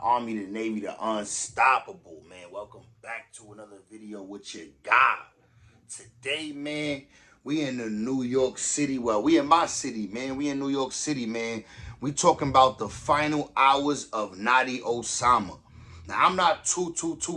Army, the Navy, the unstoppable, man. Welcome back to another video with your guy. Today, man, we in the New York City. Well, we in my city, man. We in New York City, man. We talking about the final hours of Notti Osama. Now, I'm not too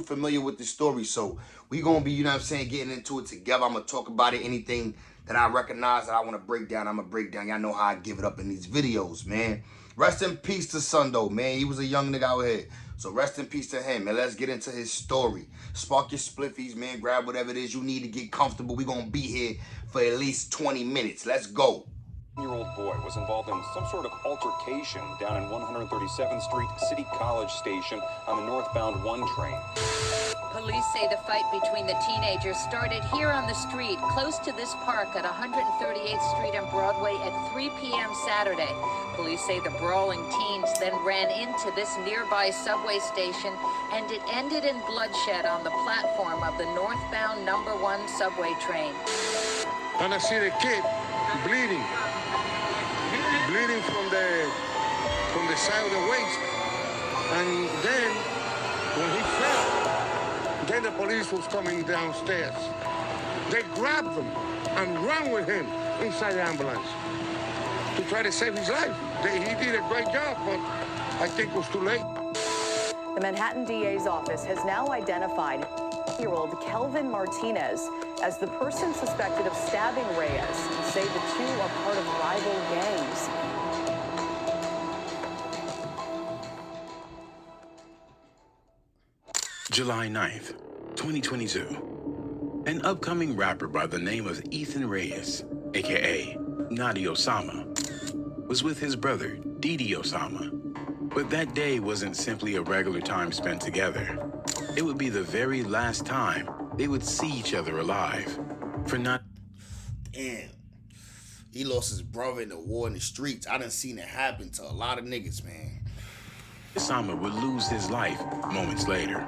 familiar with the story, so we gonna be, you know what I'm saying, getting into it together. I'm gonna talk about it. Anything that I recognize that I want to break down, I'm gonna break down. Y'all know how I give it up in these videos, man. Rest in peace to son, though, man. He was a young nigga out here. So rest in peace to him, and let's get into his story. Spark your spliffies, man. Grab whatever it is you need to get comfortable. We're gonna be here for at least 20 minutes. Let's go. Year-old boy was involved in some sort of altercation down in 137th Street City College Station on the northbound 1 train. Police say the fight between the teenagers started here on the street, close to this park at 138th Street and Broadway at 3 p.m. Saturday. Police say the brawling teens then ran into this nearby subway station, and it ended in bloodshed on the platform of the northbound number 1 subway train. And I see the kid bleeding from the side of the waist. And then when he fell, then the police was coming downstairs. They grabbed him and ran with him inside the ambulance to try to save his life. He did a great job, but I think it was too late. The Manhattan DA's office has now identified 8-year-old Kelvin Martinez as the person suspected of stabbing Reyes, and say the two are part of rival gangs. July 9th, 2022. An upcoming rapper by the name of Ethan Reyes, aka Notti Osama, was with his brother, Didi Osama. But that day wasn't simply a regular time spent together. It would be the very last time they would see each other alive. For not... Damn. He lost his brother in the war in the streets. I done seen it happen to a lot of niggas, man. Osama would lose his life moments later.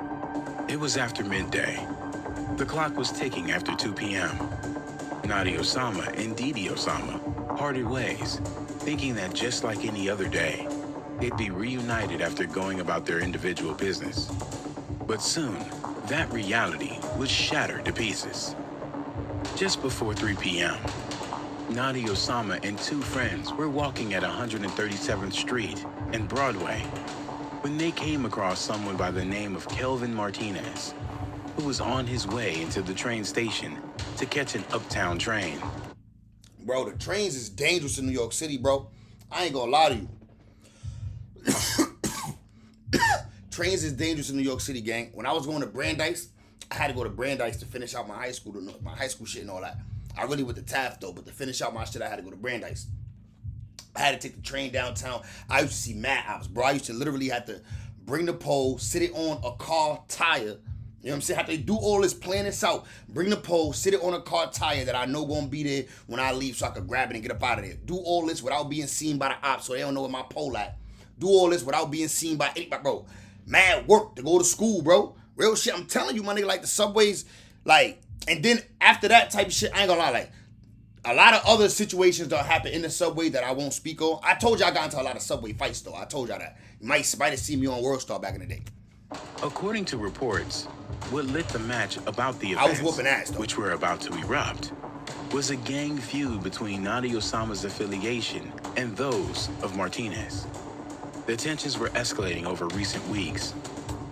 It was after midday. The clock was ticking after 2 p.m. Notti Osama and Didi Osama parted ways, thinking that just like any other day, they'd be reunited after going about their individual business. But soon, that reality was shattered to pieces. Just before 3 p.m., Notti Osama and 2 friends were walking at 137th Street and Broadway when they came across someone by the name of Kelvin Martinez, who was on his way into the train station to catch an uptown train. Bro, the trains is dangerous in New York City, bro. I ain't gonna lie to you. Trains is dangerous in New York City, gang. When I was going to Brandeis, I had to go to Brandeis to finish out my high school shit and all that. I really went to Taft, though, but to finish out my shit, I had to go to Brandeis. I had to take the train downtown. I used to see mad ops, bro. I used to literally have to bring the pole, sit it on a car tire. You know what I'm saying? Have to do all this, plan this out. Bring the pole, sit it on a car tire that I know gonna be there when I leave so I could grab it and get up out of there. Do all this without being seen by the ops so they don't know where my pole at. Do all this without being seen by anybody, bro. Mad work to go to school, bro. Real shit, I'm telling you, my nigga, like the subways, like, and then after that type of shit, I ain't gonna lie, like, a lot of other situations that happen in the subway that I won't speak on. I told you I got into a lot of subway fights, though. I told y'all that. You might have seen me on World Star back in the day. According to reports, what lit the match about the I was events, whooping ass, though, which were about to erupt, was a gang feud between Notti Osama's affiliation and those of Martinez. The tensions were escalating over recent weeks,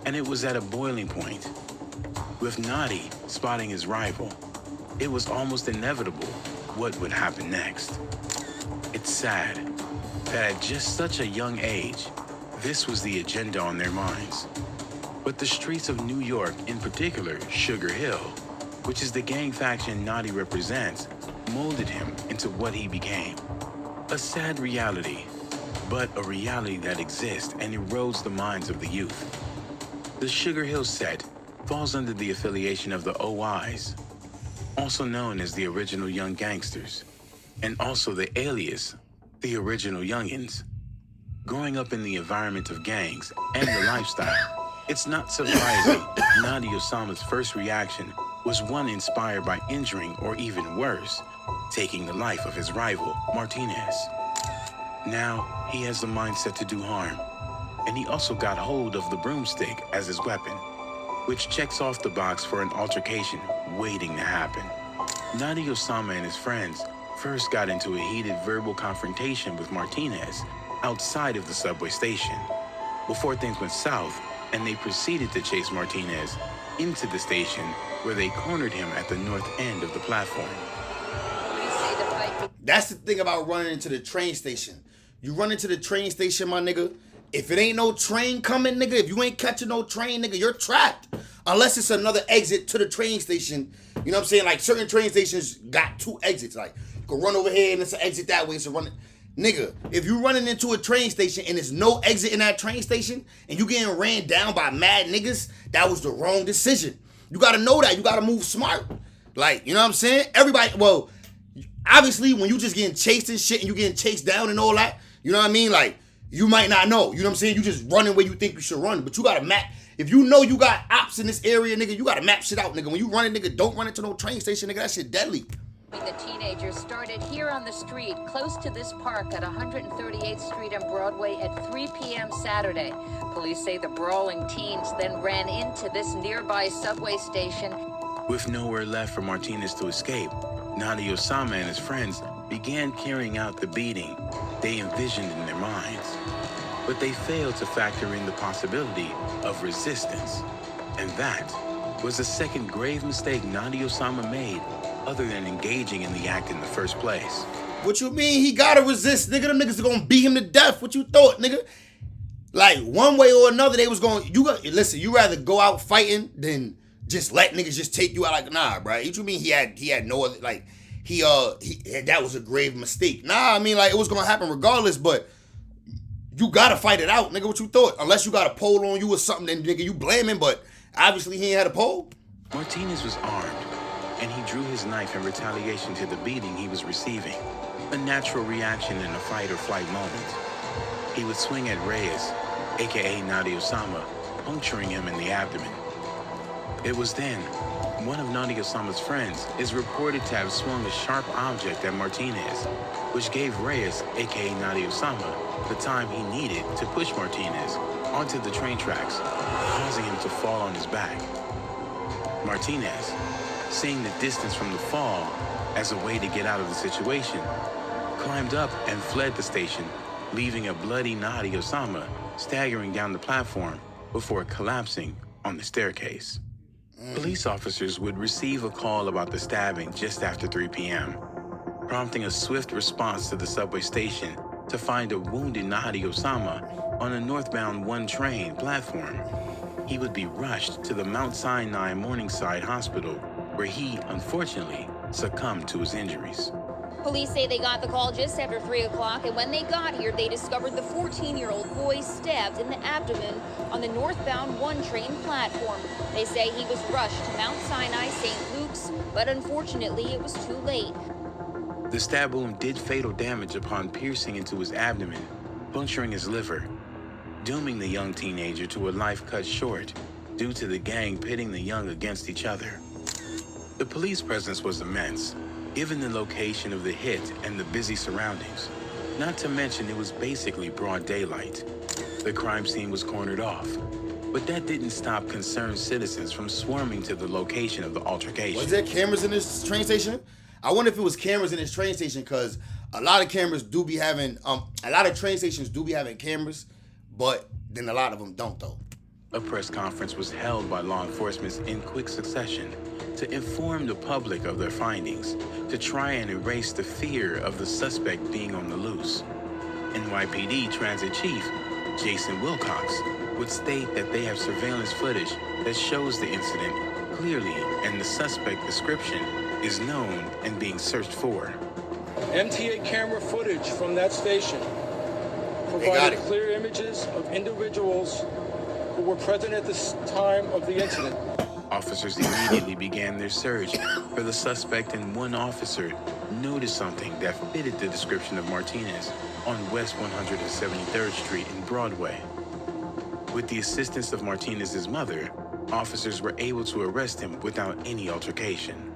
and it was at a boiling point. With Notti spotting his rival, it was almost inevitable what would happen next. It's sad that at just such a young age, this was the agenda on their minds. But the streets of New York, in particular Sugar Hill, which is the gang faction Notti represents, molded him into what he became. A sad reality, but a reality that exists and erodes the minds of the youth. The Sugar Hill set falls under the affiliation of the OIs, also known as the Original Young Gangsters, and also the alias, the Original Youngins. Growing up in the environment of gangs and the lifestyle, it's not surprising Notti Osama's first reaction was one inspired by injuring, or even worse, taking the life of his rival, Martinez. Now, he has the mindset to do harm, and he also got hold of the broomstick as his weapon, which checks off the box for an altercation waiting to happen. Notti Osama and his friends first got into a heated verbal confrontation with Martinez outside of the subway station, before things went south and they proceeded to chase Martinez into the station, where they cornered him at the north end of the platform. That's the thing about running into the train station. You run into the train station, my nigga. If it ain't no train coming, nigga, if you ain't catching no train, nigga, you're trapped. Unless it's another exit to the train station. You know what I'm saying? Like, certain train stations got 2 exits. Like, you can run over here and it's an exit that way. So run it. Nigga, if you running into a train station and there's no exit in that train station and you getting ran down by mad niggas, that was the wrong decision. You gotta know that. You gotta move smart. Like, you know what I'm saying? Everybody, well, obviously when you just getting chased and shit and you getting chased down and all that, you know what I mean? Like, you might not know. You know what I'm saying? You just running where you think you should run. But you gotta map. If you know you got ops in this area, nigga, you gotta map shit out, nigga. When you running, nigga, don't run into no train station, nigga. That shit deadly. The teenagers started here on the street, close to this park at 138th Street and Broadway at 3 p.m. Saturday. Police say the brawling teens then ran into this nearby subway station. With nowhere left for Martinez to escape, Notti Osama and his friends began carrying out the beating they envisioned in their minds. But they failed to factor in the possibility of resistance. And that was the second grave mistake Notti Osama made, other than engaging in the act in the first place. What you mean he gotta resist, nigga? Them niggas are gonna beat him to death. What you thought, nigga? Like, one way or another, they was going, listen, you rather go out fighting than just let niggas just take you out. Like, nah, bro. What you mean he had no other, like, that was a grave mistake. Nah, I mean, like, it was gonna happen regardless, but you gotta fight it out, nigga. What you thought? Unless you got a pole on you or something, then nigga, you blame him, but obviously he ain't had a pole. Martinez was armed, and he drew his knife in retaliation to the beating he was receiving, a natural reaction in a fight or flight moment. He would swing at Reyes, aka Notti Osama, puncturing him in the abdomen. It was then one of Notti Osama's friends is reported to have swung a sharp object at Martinez, which gave Reyes, aka Notti Osama, the time he needed to push Martinez onto the train tracks, causing him to fall on his back. Martinez, seeing the distance from the fall as a way to get out of the situation, climbed up and fled the station, leaving a bloody Notti Osama staggering down the platform before collapsing on the staircase. Police officers would receive a call about the stabbing just after 3 p.m., prompting a swift response to the subway station to find a wounded Notti Osama on a northbound 1 train platform. He would be rushed to the Mount Sinai Morningside Hospital, where he, unfortunately, succumbed to his injuries. Police say they got the call just after 3 o'clock, and when they got here, they discovered the 14-year-old boy stabbed in the abdomen on the northbound 1 train platform. They say he was rushed to Mount Sinai St. Luke's, but unfortunately, it was too late. The stab wound did fatal damage upon piercing into his abdomen, puncturing his liver, dooming the young teenager to a life cut short due to the gang pitting the young against each other. The police presence was immense, given the location of the hit and the busy surroundings. Not to mention it was basically broad daylight. The crime scene was cornered off, but that didn't stop concerned citizens from swarming to the location of the altercation. Was there cameras in this train station? I wonder if it was cameras in this train station, because a lot of cameras do be having, a lot of train stations do be having cameras, but then a lot of them don't though. A press conference was held by law enforcement in quick succession to inform the public of their findings, to try and erase the fear of the suspect being on the loose. NYPD Transit Chief Jason Wilcox would state that they have surveillance footage that shows the incident clearly, and the suspect description is known and being searched for. MTA camera footage from that station provided clear images of individuals who were present at the time of the incident. Officers immediately began their search for the suspect, and one officer noticed something that fitted the description of Martinez on West 173rd Street in Broadway. With the assistance of Martinez's mother, officers were able to arrest him without any altercation.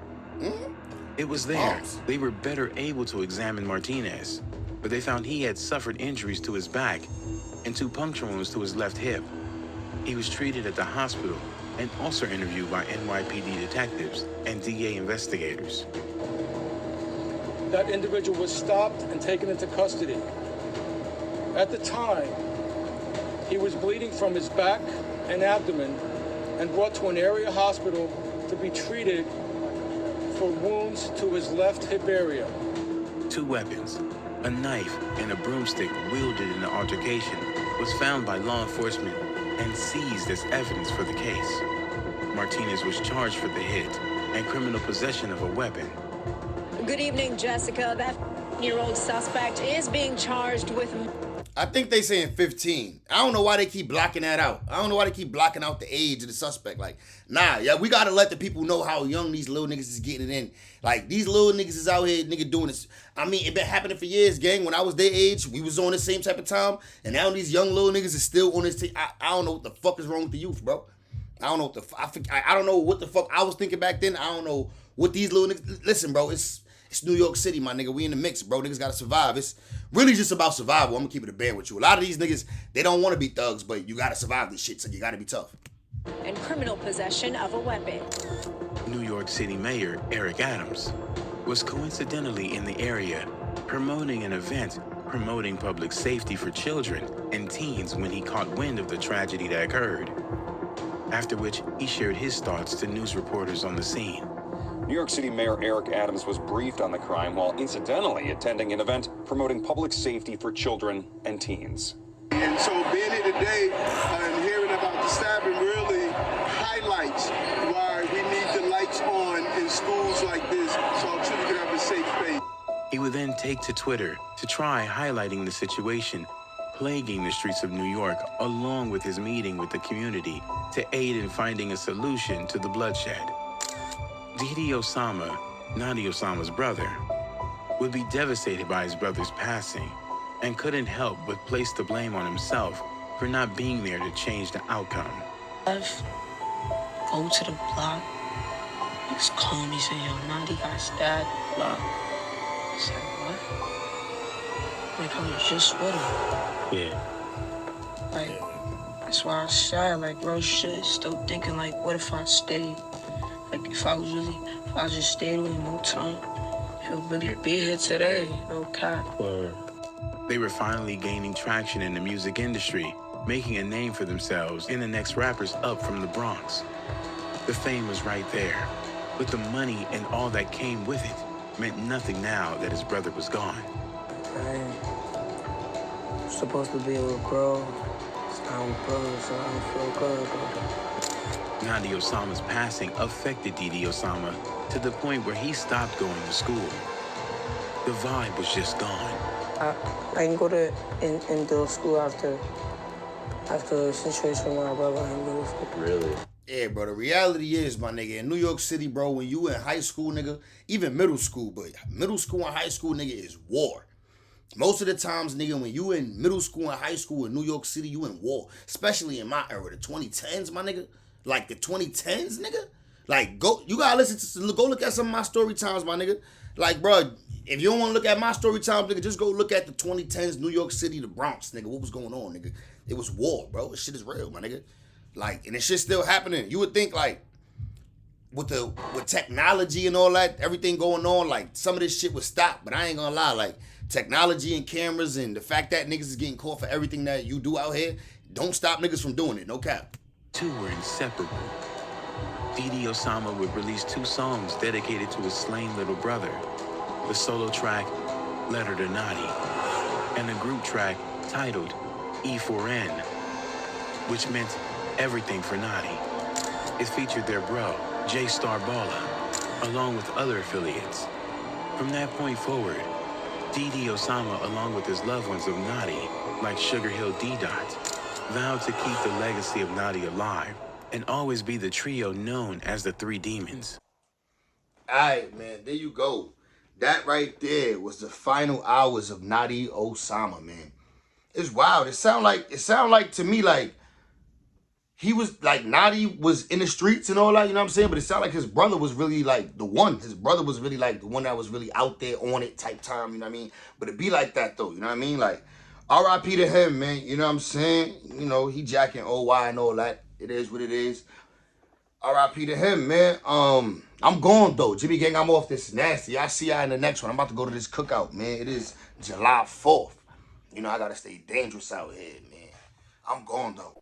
It was there they were better able to examine Martinez, but they found he had suffered injuries to his back and 2 puncture wounds to his left hip. He was treated at the hospital and also interviewed by NYPD detectives and DA investigators. That individual was stopped and taken into custody. At the time, he was bleeding from his back and abdomen and brought to an area hospital to be treated for wounds to his left hip area. 2 weapons, a knife and a broomstick wielded in the altercation, was found by law enforcement and seized as evidence for the case. Martinez was charged for the hit and criminal possession of a weapon. Good evening, Jessica. That 15-year-old suspect is being charged with... I think they saying 15. I don't know why they keep blocking that out. I don't know why they keep blocking out the age of the suspect. Like, nah, yeah, we gotta let the people know how young these little niggas is getting it in. Like, these little niggas is out here, nigga, doing this. I mean, it been happening for years, gang. When I was their age, we was on the same type of time, and now these young little niggas is still on this. I don't know what the fuck is wrong with the youth, bro. I don't know what the I don't know what the fuck I was thinking back then. I don't know what these little niggas. Listen, bro, it's New York City, my nigga. We in the mix, bro. Niggas gotta survive. It's really just about survival. I'm gonna keep it a band with you. A lot of these niggas, they don't want to be thugs, but you gotta survive this shit, so you gotta be tough. And criminal possession of a weapon. New York City Mayor Eric Adams was coincidentally in the area promoting an event promoting public safety for children and teens when he caught wind of the tragedy that occurred. After which, he shared his thoughts to news reporters on the scene. New York City Mayor Eric Adams was briefed on the crime while incidentally attending an event promoting public safety for children and teens. And so being here today and hearing about the stabbing really highlights why we need the lights on in schools like this so our children can have a safe space. He would then take to Twitter to try highlighting the situation plaguing the streets of New York, along with his meeting with the community to aid in finding a solution to the bloodshed. Notti Osama, Notti Osama's brother, would be devastated by his brother's passing and couldn't help but place the blame on himself for not being there to change the outcome. Go to the block. Niggas call me, say, yo, Notti got stabbed. Block. I said, what? Like, I was just with him. Yeah. Like, that's why I was shy. Like, real shit. Still thinking, like, what if I stayed? Like, if I just stayed with him no time, he'll really be here today. No cap. They were finally gaining traction in the music industry, making a name for themselves in the next rappers up from the Bronx. The fame was right there, but the money and all that came with it meant nothing now that his brother was gone. I'm supposed to be with bro. It's not with bro, so I don't feel good, bro. Notti Osama's passing affected Notti Osama to the point where he stopped going to school. The vibe was just gone. I can go to indoor school after the situation with my brother. I can go to school. Really? Yeah, bro, the reality is, my nigga, in New York City, bro, when you in high school, nigga, even middle school, but middle school and high school, nigga, is war. Most of the times, nigga, when you in middle school and high school in New York City, you in war. Especially in my era, the 2010s, my nigga. Like, the 2010s, nigga. Like, you gotta go look at some of my story times, my nigga. Like, bro, if you don't want to look at my story times, nigga, just go look at the 2010s New York City, the Bronx, nigga. What was going on, nigga? It was war, bro. This shit is real, my nigga. Like, and this shit's still happening. You would think, like, with technology and all that, everything going on, like, some of this shit would stop. But I ain't gonna lie, like, technology and cameras and the fact that niggas is getting caught for everything that you do out here, don't stop niggas from doing it, no cap. Two were inseparable. Notti Osama would release 2 songs dedicated to his slain little brother. The solo track, Letter to Notti, and a group track titled E4N, which meant everything for Notti. It featured their bro, J Star Balla, along with other affiliates. From that point forward, Notti Osama, along with his loved ones of Notti, like Sugar Hill D-Dot, vowed to keep the legacy of Notti alive and always be the trio known as the Three Demons. Alright, man, there you go. That right there was the final hours of Notti Osama, man. It's wild. It sound like to me like he was like Notti was in the streets and all that, you know what I'm saying? But it sounded like his brother was really like the one. His brother was really like the one that was really out there on it type time, you know what I mean? But it be like that though, you know what I mean? Like, R.I.P. to him, man. You know what I'm saying? You know, he jacking OY and all that. It is what it is. R.I.P. to him, man. I'm going, though. Jimmy Gang, I'm off this nasty. I see y'all in the next one. I'm about to go to this cookout, man. It is July 4th. You know, I got to stay dangerous out here, man. I'm going, though.